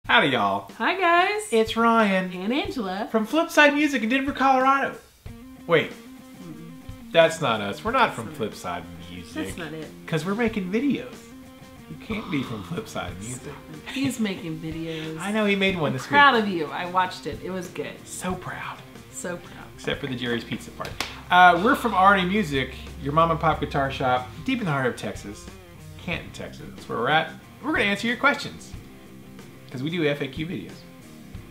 Howdy, y'all. Hi, guys. It's Ryan And Angela. from Flipside Music in Denver, Colorado. Wait, that's not us. We're not from Flipside Music. That's not it. Because we're making videos. You can't be from Flipside Music. He's making videos. I know, he made one this week. Proud of you. I watched it. It was good. So proud. So proud. Except for the Jerry's Pizza part. We're from RNA Music, your mom and pop guitar shop, deep in the heart of Texas. Canton, Texas. That's where we're at. We're going to answer your questions. Because we do FAQ videos.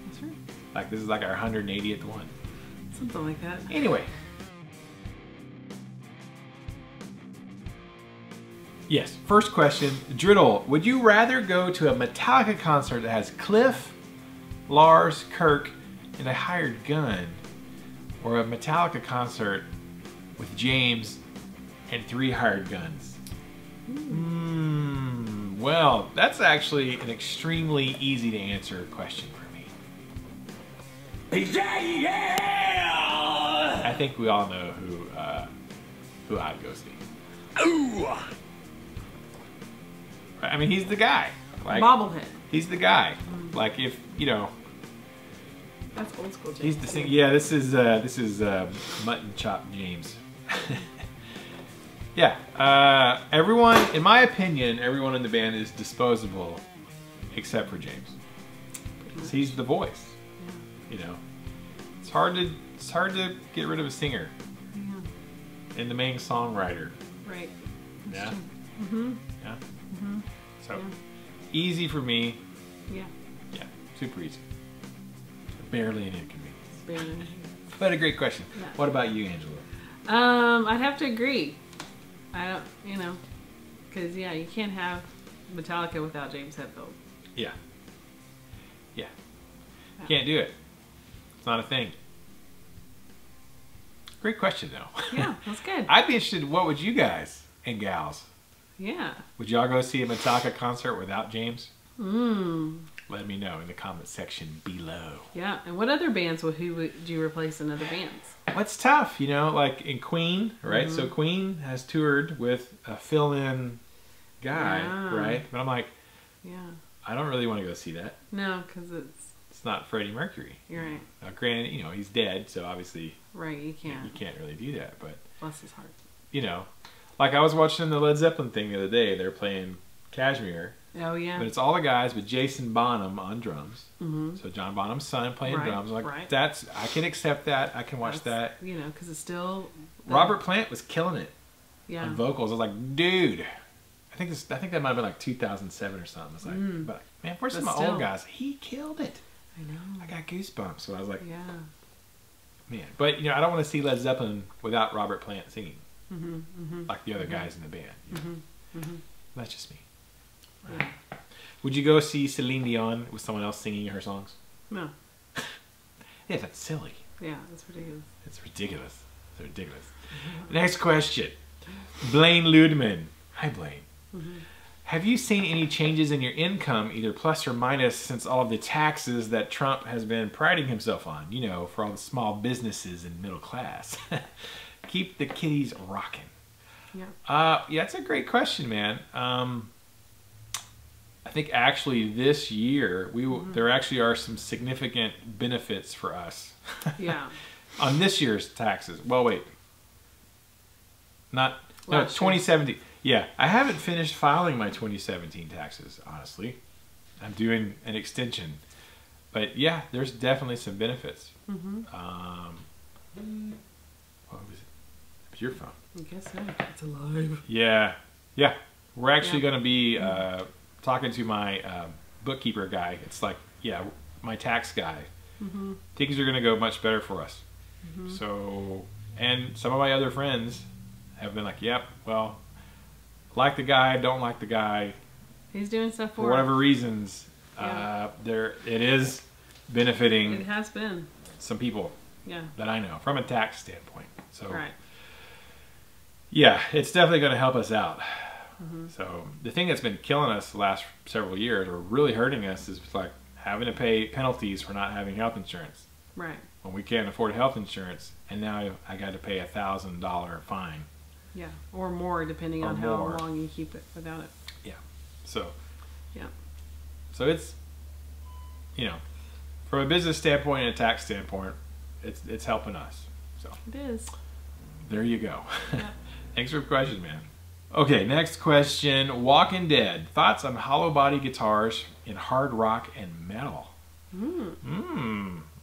That's right. Like, this is like our 180th one. Something like that. Anyway. Yes, first question. Driddle, would you rather go to a Metallica concert that has Cliff, Lars, Kirk, and a hired gun, or a Metallica concert with James and 3 hired guns? Well, that's actually an extremely easy to answer question for me. Yeah! I think we all know who I'd go see. Ooh! I mean, he's the guy. Like, Bobblehead. He's the guy. Like, if, you know. That's old school James. He's the thing. Yeah, this is Mutton Chop James. Yeah, everyone, in my opinion, everyone in the band is disposable except for James. Because he's the voice. Yeah. You know, it's hard to get rid of a singer. Yeah. And the main songwriter. Right. Yeah. Mm-hmm. Yeah. Mm-hmm. So easy for me. Yeah. Yeah. Super easy. Barely an inconvenience. Barely. But a great question. Yeah. What about you, Angela? I'd have to agree. I don't, you know, because yeah, you can't have Metallica without James Hetfield. Yeah. Yeah. Can't do it. It's not a thing. Great question, though. Yeah, that's good. I'd be interested. What would you guys and gals? Yeah. Would y'all go see a Metallica concert without James? Let me know in the comment section below. Yeah, and what other bands would you replace in other bands? Well, it's tough, you know, like in Queen, right? So Queen has toured with a fill-in guy, right? But I'm like, I don't really want to go see that. No, because it's not Freddie Mercury. You're right. Now, granted, you know, he's dead, so obviously you can't really do that. But bless his heart. You know, like I was watching the Led Zeppelin thing the other day. They're playing Kashmir. Oh yeah. But it's all the guys with Jason Bonham on drums. So John Bonham's son playing drums. Like I can accept that. I can watch that. You know, because it's still Robert Plant was killing it. Yeah. On vocals, I was like, dude. I think that might have been like 2007 or something. I was like, but man, where's some of my old guys? He killed it. I know. I got goosebumps. So I was like, yeah. Man, but you know, I don't want to see Led Zeppelin without Robert Plant singing, like the other guys in the band. You know? That's just me. Right. Yeah. Would you go see Celine Dion with someone else singing her songs? No. Yeah, that's silly. Yeah, that's ridiculous. It's ridiculous. It's ridiculous. Next question. Blaine Ludeman. Hi, Blaine. Have you seen any changes in your income, either plus or minus, since all of the taxes that Trump has been priding himself on? You know, for all the small businesses and middle class. Keep the kitties rocking. Yeah. Yeah, that's a great question, man. I think actually this year there actually are some significant benefits for us. Yeah. On this year's taxes. Well, wait. No, 2017. Yeah, I haven't finished filing my 2017 taxes, honestly. I'm doing an extension. But yeah, there's definitely some benefits. What was it? It was your phone. I guess so. It's alive. Yeah. Yeah. We're actually going to be talking to my bookkeeper guy. It's like, my tax guy. Things are going to go much better for us. So, and some of my other friends have been like, yep, well, like the guy, don't like the guy. He's doing stuff for whatever reasons. It is benefiting. It has been some people. That I know from a tax standpoint. So, yeah, it's definitely going to help us out. So the thing that's been killing us the last several years, or really hurting us, is like having to pay penalties for not having health insurance. Right. When we can't afford health insurance, and now I got to pay $1,000 fine. Yeah, or more depending on how long you keep it without it. Yeah. So. Yeah. So it's you know, from a business standpoint and a tax standpoint, it's helping us. So It is. there you go. Yeah. Thanks for the question, man. Okay, next question. Walking Dead. Thoughts on hollow body guitars in hard rock and metal?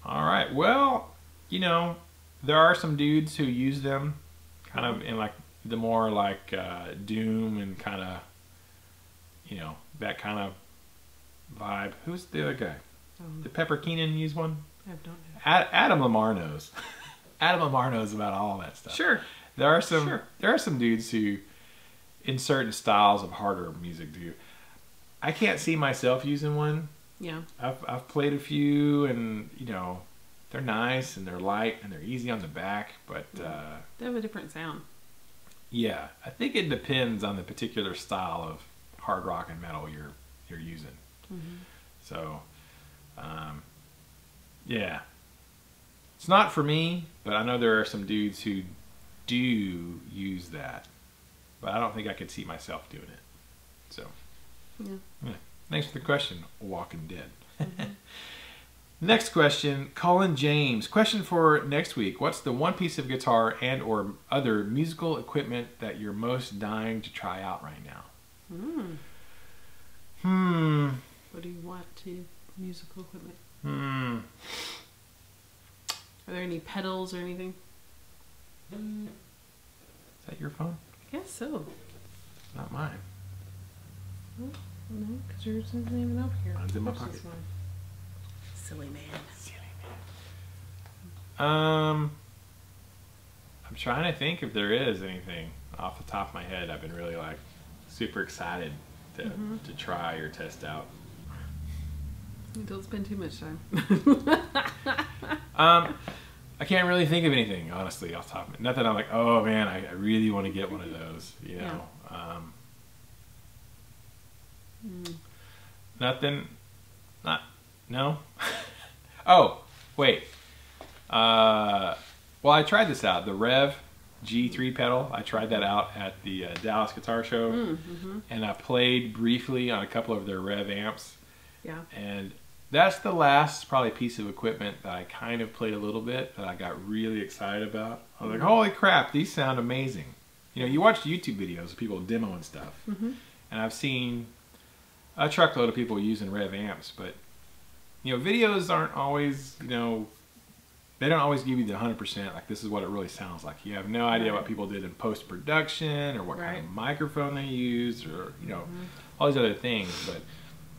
All right. Well, you know, there are some dudes who use them kind of in like the more like doom and kind of, you know, that kind of vibe. Who's the other guy? Did Pepper Keenan use one? I don't know. Adam Lamar knows. Adam Lamar knows about all that stuff. Sure. There are some dudes who, in certain styles of harder music, do. I can't see myself using one. Yeah. I've played a few, and you know, they're nice and they're light and they're easy on the back, but They have a different sound. yeah, I think it depends on the particular style of hard rock and metal you're using. So, yeah, it's not for me, but I know there are some dudes who do use that, but I don't think I could see myself doing it. So, Yeah. Thanks for the question, Walking Dead. Next question, Colin James. Question for next week. What's the one piece of guitar and or other musical equipment that you're most dying to try out right now? What do you want to musical equipment? Are there any pedals or anything? Is that your phone? I guess so. Not mine. No, because yours isn't even up here. Mine's in my Of course pocket. it's mine. Silly man. I'm trying to think if there is anything off the top of my head. I've been really like super excited to try or test out. Don't spend too much time. I can't really think of anything, honestly, off the top of it. Nothing I'm like, oh man, I really want to get one of those, you know. Nothing, no. Oh, wait. Well, I tried this out, the Rev G3 pedal. I tried that out at the Dallas Guitar Show, and I played briefly on a couple of their Rev amps. Yeah. And that's the last probably piece of equipment that I kind of played a little bit that I got really excited about. I was like, holy crap, these sound amazing. You know, you watch YouTube videos of people demoing stuff, and I've seen a truckload of people using Rev amps, but you know, videos aren't always, you know, they don't always give you the 100%, like this is what it really sounds like. You have no idea what people did in post-production or what kind of microphone they used or, you know, all these other things. But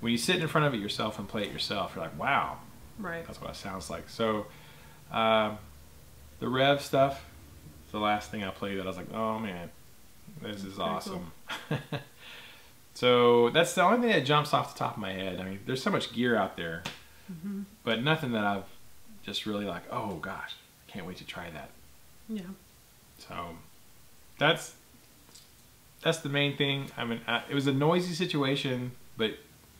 when you sit in front of it yourself and play it yourself, you're like, wow, that's what it sounds like. So the Rev stuff, the last thing I played that I was like, oh man, this is awesome. Cool. So that's the only thing that jumps off the top of my head. I mean, there's so much gear out there, but nothing that I've just really like, oh gosh, can't wait to try that. Yeah. So that's the main thing. I mean, it was a noisy situation, but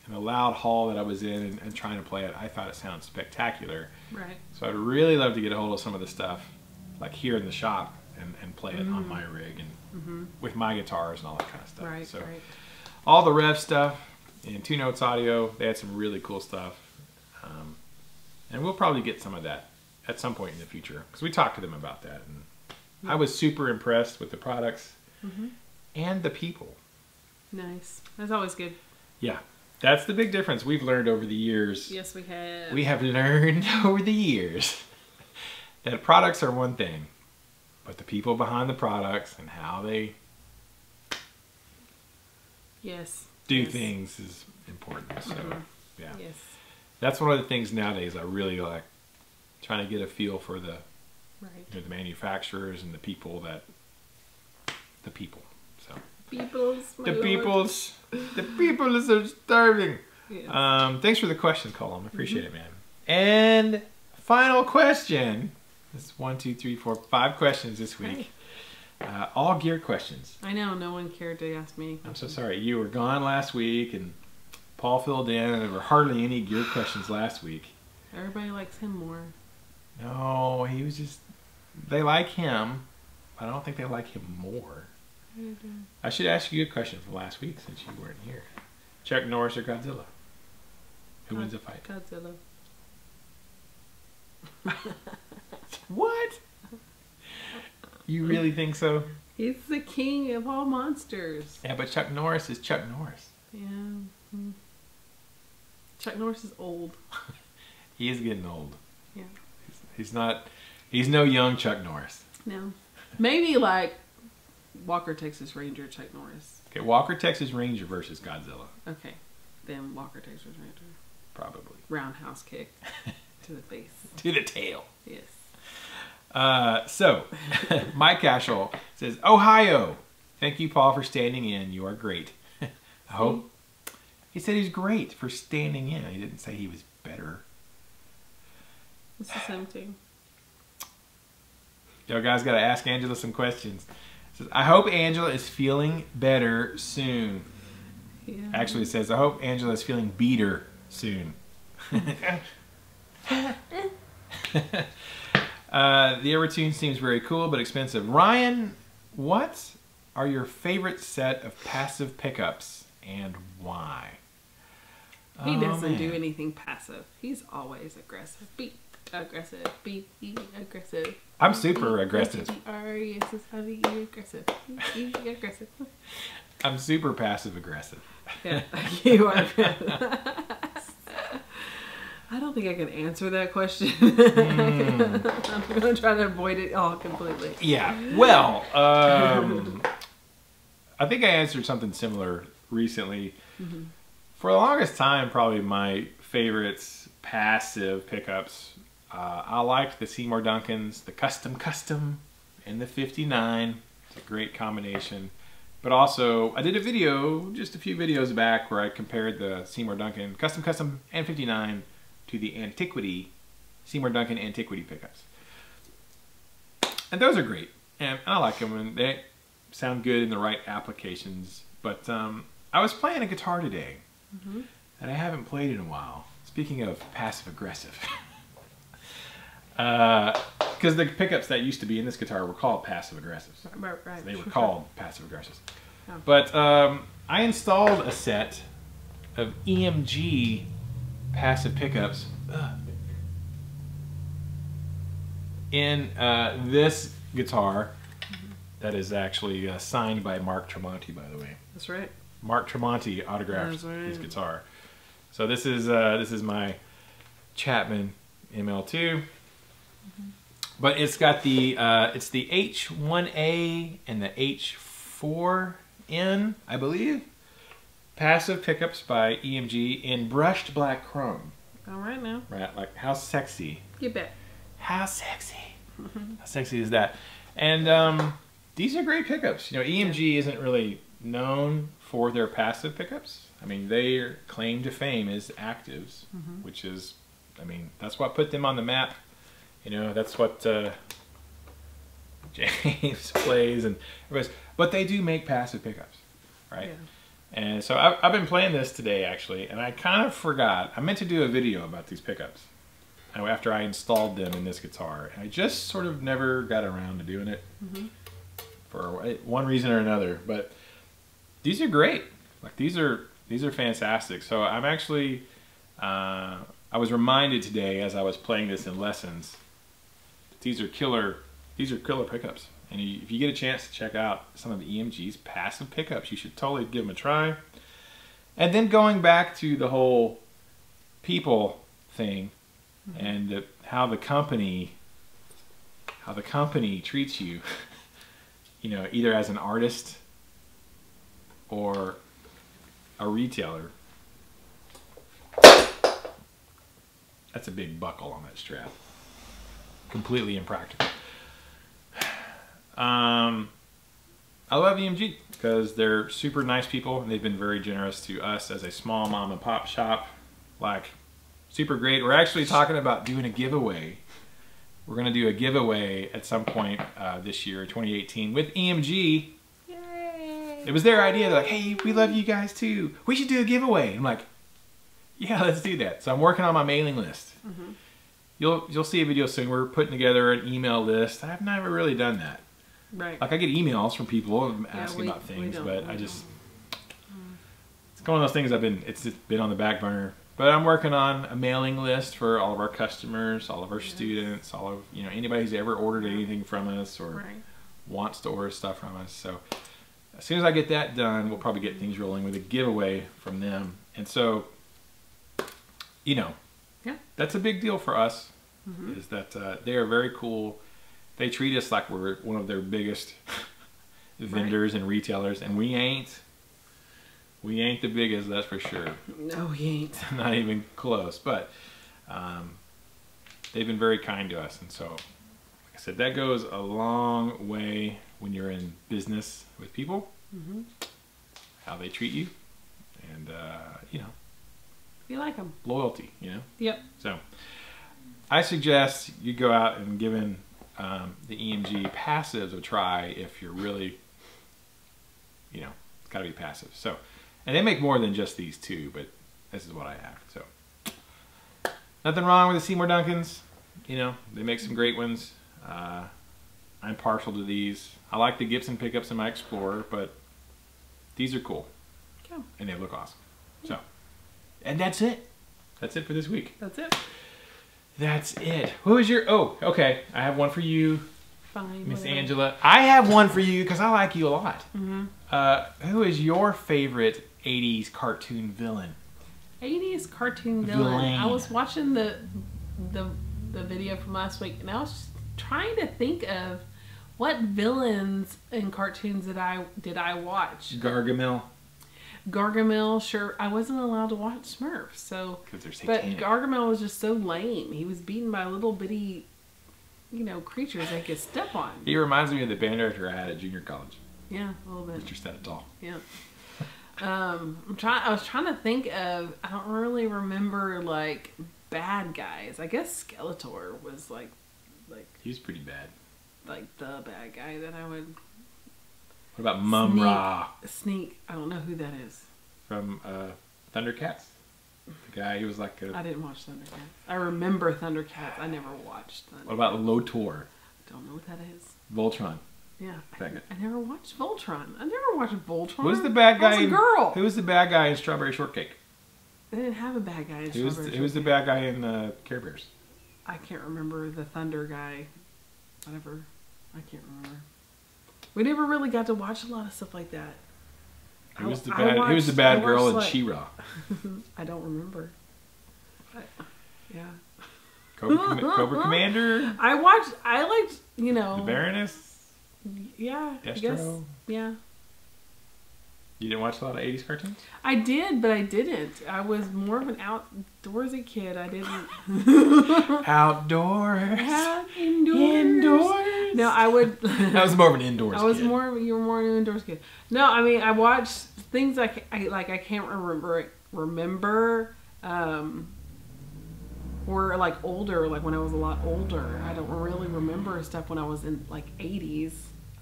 in a loud hall that I was in and trying to play it, I thought it sounded spectacular. Right. So I'd really love to get a hold of some of the stuff, like here in the shop, and play it on my rig and with my guitars and all that kind of stuff. Right. So Right. all the Rev stuff and Two Notes Audio, they had some really cool stuff. And we'll probably get some of that at some point in the future because we talked to them about that. And I was super impressed with the products and the people. Nice. That's always good. Yeah. That's the big difference we've learned over the years. Yes, we have. We have learned over the years that products are one thing, but the people behind the products and how they do things is important. So, yeah. Yes. That's one of the things nowadays I really like, trying to get a feel for the, Right. you know, the manufacturers and the people. So the peoples are starving. Yes. Thanks for the question, Colin. I appreciate it, man. And final question. This is 1, 2, 3, 4, 5 questions this week. All gear questions. I know no one cared to ask me. I'm so sorry. You were gone last week, and Paul filled in, and there were hardly any gear questions last week. Everybody likes him more. No, he was just... They like him, but I don't think they like him more. I should ask you a question from last week since you weren't here. Chuck Norris or Godzilla? Who wins the fight? Godzilla. What? You really think so? He's the king of all monsters. Yeah, but Chuck Norris is Chuck Norris. Yeah. Chuck Norris is old. He is getting old. Yeah. He's not. He's no young Chuck Norris. No. Maybe like Walker Texas Ranger Chuck Norris. Okay, Walker Texas Ranger versus Godzilla. Okay. Then Walker Texas Ranger. Probably. Roundhouse kick to the face. To the tail. Yes. So, Mike Cashel says, Ohio. Thank you, Paul, for standing in. You are great. I hope. He said he's great for standing in. He didn't say he was better. It's the same thing. Yo, guys, got to ask Angela some questions. It says, I hope Angela is feeling better soon. Yeah. Actually, it says, I hope Angela is feeling beater soon. The Evertune seems very cool but expensive. Ryan, what are your favorite set of passive pickups and why? He doesn't do anything passive. He's always aggressive. Be aggressive. Be aggressive. I'm super aggressive. Aggressive. Aggressive. I'm super passive aggressive. Yeah, you are. I don't think I can answer that question. I'm going to try to avoid it all completely. Yeah, well, I think I answered something similar recently. Mm-hmm. For the longest time, probably my favorites passive pickups. I liked the Seymour Duncans, the Custom, and the 59. It's a great combination. But also, I did a video just a few videos back where I compared the Seymour Duncan Custom, and 59 to the Antiquity, Seymour Duncan Antiquity pickups. And those are great. And I like them, and they sound good in the right applications. But I was playing a guitar today, and I haven't played in a while. Speaking of passive-aggressive. Because the pickups that used to be in this guitar were called passive-aggressives. Right. So they were called passive-aggressives. Oh. But I installed a set of EMG passive pickups in this guitar that is actually signed by Mark Tremonti, by the way. That's right. Mark Tremonti autographed his guitar. So this is my Chapman ML2. But it's got the it's the H1A and the H4N, I believe. Passive pickups by EMG in brushed black chrome. All right now. Right, like how sexy. You bet. How sexy. How sexy is that? And these are great pickups. You know, EMG isn't really known for their passive pickups. I mean, their claim to fame is actives, which is, I mean, that's what put them on the map. You know, that's what James plays and everybody's. But they do make passive pickups, right? Yeah. And so I've been playing this today, actually, and I kind of forgot. I meant to do a video about these pickups after I installed them in this guitar. And I just sort of never got around to doing it for one reason or another. But these are great. Like, these are fantastic. So I'm actually, I was reminded today as I was playing this in lessons, that these are killer pickups. And if you get a chance to check out some of EMG's passive pickups, you should totally give them a try. And then going back to the whole people thing and how the company treats you, you know, either as an artist or a retailer. That's a big buckle on that strap. Completely impractical. I love EMG because they're super nice people and they've been very generous to us as a small mom and pop shop. Like, super great. We're actually talking about doing a giveaway. We're going to do a giveaway at some point this year, 2018, with EMG. Yay! It was their idea. They're like, hey, we love you guys too. We should do a giveaway. I'm like, yeah, let's do that. So I'm working on my mailing list. You'll see a video soon. We're putting together an email list. I've never really done that. Right. Like, I get emails from people asking about things, but I just, it's one of those things it's just been on the back burner. But I'm working on a mailing list for all of our customers, all of our students, all of anybody who's ever ordered anything from us or wants to order stuff from us. So as soon as I get that done, we'll probably get things rolling with a giveaway from them. And so, that's a big deal for us. Is that they are very cool. They treat us like we're one of their biggest vendors and retailers, and we ain't. We ain't the biggest, that's for sure. No, we ain't. Not even close. But they've been very kind to us, and so, like I said, that goes a long way when you're in business with people. How they treat you, and you like them. Loyalty, Yep. So, I suggest you go out and give the EMG passives a try if you're really, it's got to be passive. So, and they make more than just these two, but this is what I have. So, nothing wrong with the Seymour Duncans. They make some great ones. I'm partial to these. I like the Gibson pickups in my Explorer, but these are cool. Yeah. And they look awesome. So, and that's it. That's it for this week. That's it. That's it. Who is your... Oh, okay. I have one for you, Fine. Miss Angela. I have one for you because I like you a lot. Who is your favorite 80s cartoon villain? 80s cartoon villain. I was watching the video from last week, and I was just trying to think of what villains in cartoons did I watch. Gargamel, sure. I wasn't allowed to watch Smurfs, so. Because they're satanic. But Gargamel was just so lame. He was beaten by little bitty, creatures they could step on. He reminds me of the band director I had at junior college. Yeah, a little bit. Mr. Statatol. Yeah. I was trying to think of. I don't really remember bad guys. I guess Skeletor was like. He was pretty bad. Like the bad guy that I would. What about Mum-Ra? Sneak. I don't know who that is. From Thundercats. The guy, he was like a... I didn't watch Thundercats. I remember Thundercats. I never watched Thundercats. What about Lotor? Don't know what that is. Voltron. Yeah. I never watched Voltron. I never watched Voltron. Who's the bad guy? I was a girl. Who was the bad guy in Strawberry Shortcake? They didn't have a bad guy in Strawberry Shortcake. Who was the bad guy in Care Bears? I can't remember the Thunder guy. Whatever. I can't remember. We never really got to watch a lot of stuff like that. Who was the bad girl in She-Ra? I don't remember. Yeah. Cobra Commander? I liked, The Baroness? Yeah. Destro? I guess, yeah. You didn't watch a lot of 80s cartoons? I did, but I didn't. I was more of an outdoorsy kid. I didn't. Outdoors. Indoors. No, I would. That was more of an indoors kid. You were more an indoors kid. No, I mean, I watched things I can't remember. Were like older, like when I was a lot older. I don't really remember stuff when I was in 80s.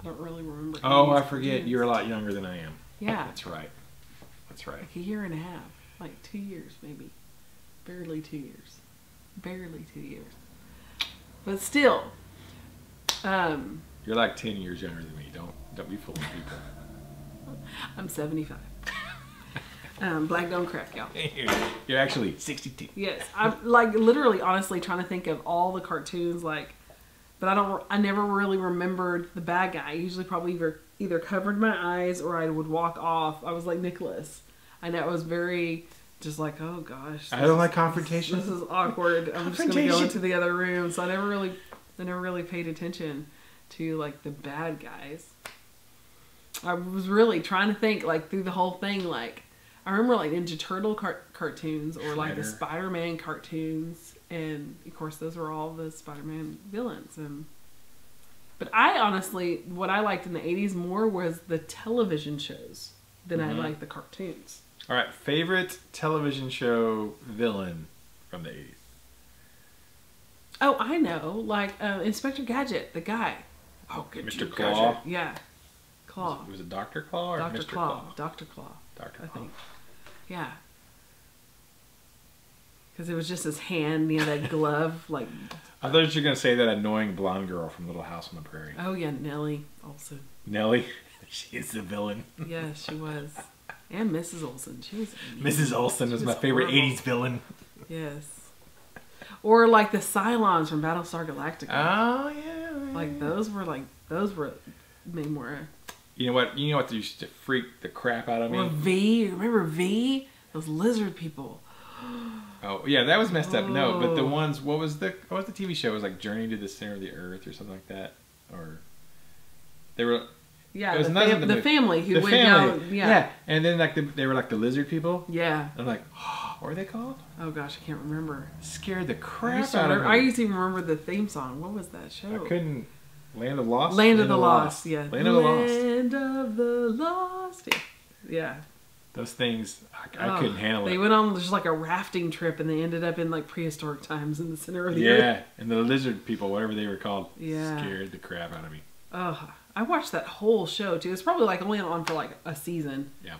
I don't really remember. Oh, I forget. Kids. You're a lot younger than I am. Yeah. That's right. Like a year and a half. 2 years, maybe. Barely 2 years. Barely 2 years. But still. You're like 10 years younger than me. Don't be fooling people. I'm 75. Black don't crack, y'all. You're actually 62. Yes. I'm literally, honestly trying to think of all the cartoons, but I never really remembered the bad guy. I usually probably either covered my eyes or I would walk off. I was like Nicholas. I know it was very just oh gosh. I don't like confrontation. This is awkward. I'm just gonna go into the other room. So I never really paid attention to the bad guys. I was really trying to think through the whole thing. I remember Ninja Turtle cartoons or the Spider-Man cartoons, and of course those were all the Spider-Man villains. But I honestly, what I liked in the 80s more was the television shows than I liked the cartoons. All right, favorite television show villain from the 80s? Oh, I know, Inspector Gadget, the guy. Oh, good. Mr. Claw? Gadget. Yeah. Claw. Was it Dr. Claw or Dr. Mr. Claw? Claw? Dr. Claw. Dr. Claw. I think. Yeah. Because it was just his hand, that glove, I thought you were going to say that annoying blonde girl from Little House on the Prairie. Oh, yeah, Nellie also. Nellie? She's the villain. Yes, she was. And Mrs. Olsen. She was Mrs. Olsen was my favorite horrible. 80s villain. Yes. Or like the Cylons from Battlestar Galactica. Oh, yeah. Like those were made more. You know what they used to freak the crap out of me? Or V. Remember V? Those lizard people. Oh, yeah, that was messed up. No, but the ones, what was the TV show? It was like Journey to the Center of the Earth or something like that. Or they were... Yeah, the family who went down. Yeah, and then like they were like the lizard people. Yeah. I'm like, oh, what were they called? Oh gosh, I can't remember. Scared the crap out of me. I used to even remember the theme song. What was that show? I couldn't. Land of Lost. Land of the Lost. Yeah. Land of the Lost. Land of the Lost. Yeah. Those things, I couldn't handle it. They went on just like a rafting trip, and they ended up in like prehistoric times in the center of the earth. Yeah, and the lizard people, whatever they were called, scared the crap out of me. Oh, I watched that whole show too. It's probably like only on for like a season. Yeah.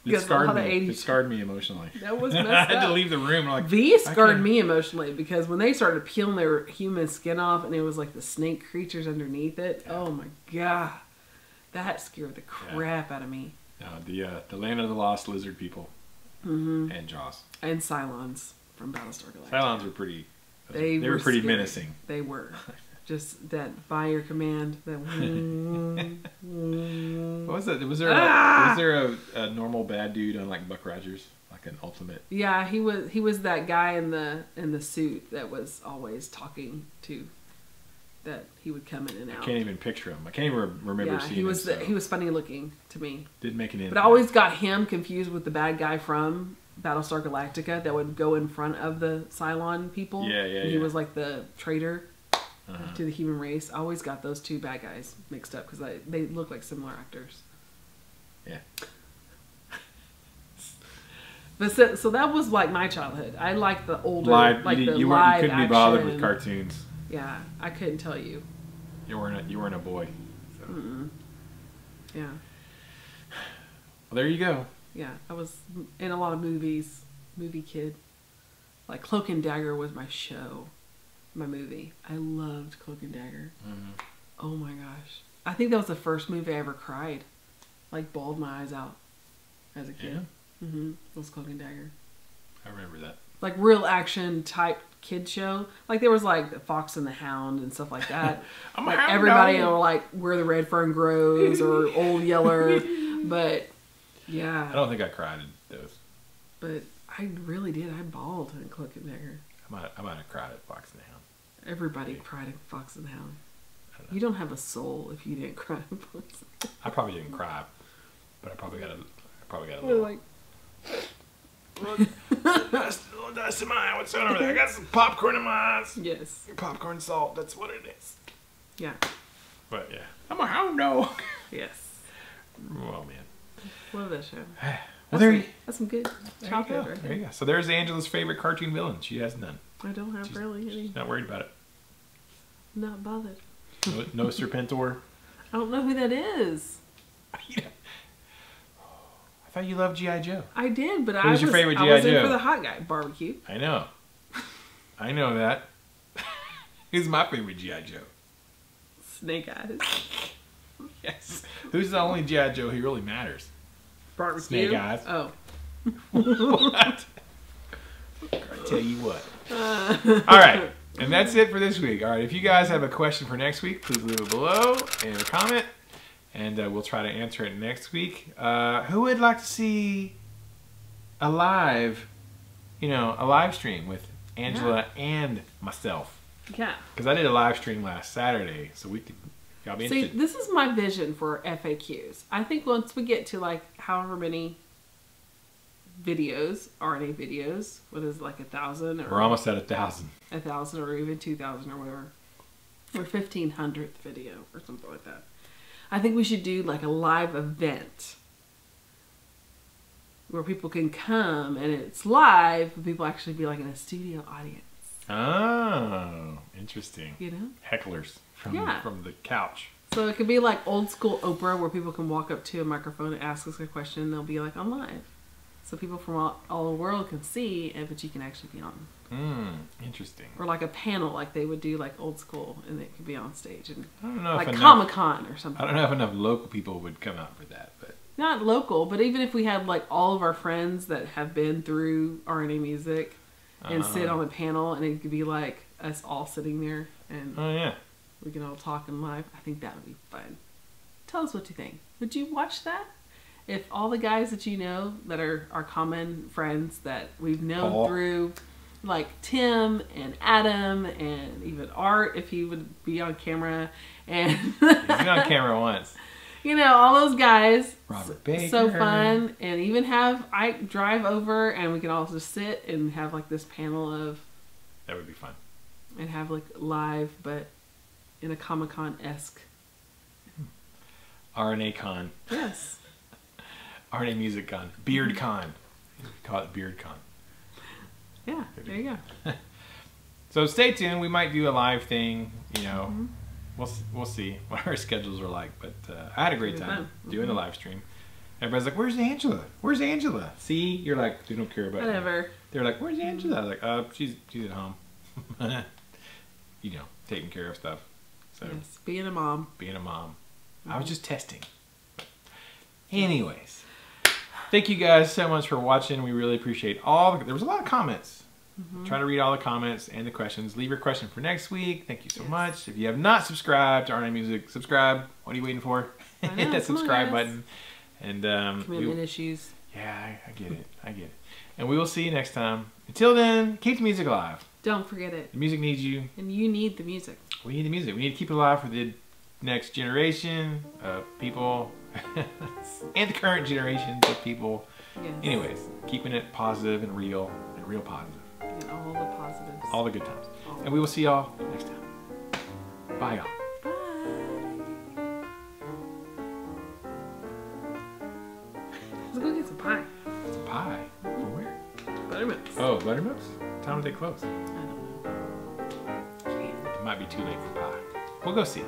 It scarred me. It scarred me emotionally. That was messed up. I had to leave the room. I'm like, V scarred me emotionally because when they started peeling their human skin off and it was like the snake creatures underneath it. Yeah. Oh my god, that scared the crap out of me. No, the Land of the Lost lizard people, and Jaws, and Cylons from Battlestar Galactica. Cylons were pretty. They were pretty scary. Menacing. They were. Just that fire command. That. What was it? Was there a normal bad dude on like Buck Rogers, like an ultimate? Yeah, he was that guy in the suit that was always talking to. That he would come in and out. I can't even picture him. I can't even remember seeing him. He was funny looking to me. Didn't make an impact. But I always got him confused with the bad guy from Battlestar Galactica that would go in front of the Cylon people. Yeah. He was like the traitor to the human race. I always got those two bad guys mixed up because they look like similar actors. Yeah. But so that was like my childhood. I liked the older, you couldn't be bothered with cartoons. Yeah, I couldn't tell you. You weren't a boy. So. Yeah. Well, there you go. Yeah, I was in a lot of movies. Movie kid. Like Cloak and Dagger was my show, my movie. I loved Cloak and Dagger. Oh my gosh. I think that was the first movie I ever cried. Like bawled my eyes out as a kid. Yeah. It was Cloak and Dagger. I remember that. Like real action type kid show. Like there was like the Fox and the Hound and stuff like that. Like everybody will like where the red fern grows or Old Yeller. But yeah. I don't think I cried in those. But I really did. I bawled in Cloak and Dagger. I might have cried at Fox and the Hound. Everybody cried at Fox and the Hound. You don't have a soul if you didn't cry at Fox and the Hound. I probably didn't cry, but I probably got a little. Like, little dust in my eye. What's going over there? I got some popcorn in my eyes. Yes. Popcorn salt. That's what it is. Yeah. But yeah, I'm a hound dog. Yes. Oh man. Love that show. Well, that's some good childhood right there. There you go. So there's Angela's favorite cartoon villain. She has none. I don't have really any. She's not worried about it. Not bothered. No Serpentor. I don't know who that is. I thought you loved G.I. Joe. I did, but Who's your favorite G.I. Joe? I was in for the hot guy. Barbecue. I know. I know that. Who's my favorite G.I. Joe? Snake Eyes. Yes. Who's the only G.I. Joe who really matters? Barbecue. Snake Eyes. Oh. What? I tell you what. All right. And that's it for this week. All right. If you guys have a question for next week, please leave it below in a comment. And we'll try to answer it next week. Who would like to see a live stream with Angela and myself? Yeah. Because I did a live stream last Saturday, so y'all be interested. See, this is my vision for FAQs. I think once we get to like however many videos, RNA videos, what is it, like 1,000? We're almost at 1,000. 1,000 or even 2,000 or whatever. Or 1,500th video or something like that. I think we should do like a live event where people can come and it's live, but people actually be like in a studio audience. Oh, interesting. You know? Hecklers from the couch. So it could be like old school Oprah where people can walk up to a microphone and ask us a question and they'll be like on live. So people from all the world can see, but you can actually be on. Interesting. Or like a panel, like they would do like old school, and they could be on stage and I don't know like if Comic-Con or something. I don't know if enough local people would come out for that, but not local, but even if we had like all of our friends that have been through RNA music and sit on a panel, and it could be like us all sitting there and we can all talk in live. I think that would be fun. Tell us what you think. Would you watch that? If all the guys that you know that are our common friends that we've known through, like Tim and Adam and even Art, if he would be on camera, and he's been on camera once. You know, all those guys. Robert Baker. So fun. And even I drive over and we can all just sit and have like this panel of. That would be fun. And have like live, but in a Comic-Con-esque. RNA Con. Yes. RNA Music Con. Beard Con. Call it Beard Con. Yeah, there you go. So stay tuned. We might do a live thing. You know, we'll see what our schedules are like. But I had a great time doing the live stream. Everybody's like, "Where's Angela? Where's Angela?" See, you're like, they don't care about whatever. Me. They're like, "Where's Angela?" I was like, she's at home." You know, taking care of stuff. So yes, being a mom. Being a mom. I was just testing. Anyways, thank you guys so much for watching. We really appreciate there was a lot of comments. Try to read all the comments and the questions. Leave your question for next week. Thank you so much. If you have not subscribed to RNA Music, subscribe. What are you waiting for? Hit that subscribe button. And commitment issues. Yeah, I get it. I get it. And we will see you next time. Until then, keep the music alive. Don't forget it. The music needs you. And you need the music. We need the music. We need to keep it alive for the next generation of people and the current generations of people. Yes. Anyways, keeping it positive and real positive. And all the positives. All the good times. And we will see y'all next time. Bye, y'all. Bye. Let's go get some pie. Some pie? From where? Buttermilks. Oh, Buttermilks? What time did they close? I don't know. It might be too late for pie. We'll go see it.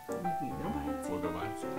We can go by and see. We'll go by and see it.